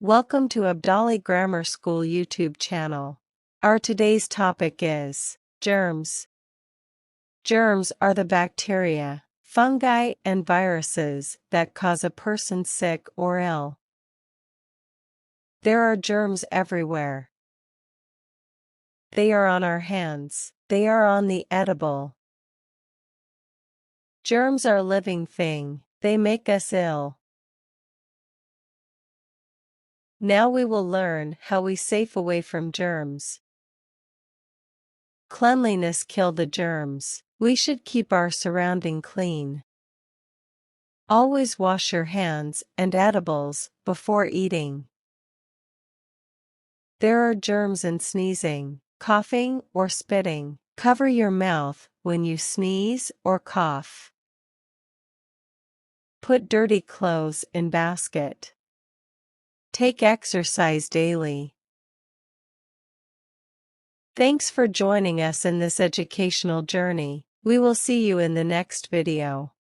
Welcome to Abdali Grammar School YouTube channel. Our today's topic is germs. Germs are the bacteria, fungi, and viruses that cause a person sick or ill. There are germs everywhere. They are on our hands. They are on the edible. Germs are a living thing. They make us ill. Now we will learn how we safe away from germs. Cleanliness kill the germs. We should keep our surrounding clean. Always wash your hands and edibles before eating. There are germs in sneezing, coughing, or spitting. Cover your mouth when you sneeze or cough. Put dirty clothes in basket. Take exercise daily. Thanks for joining us in this educational journey. We will see you in the next video.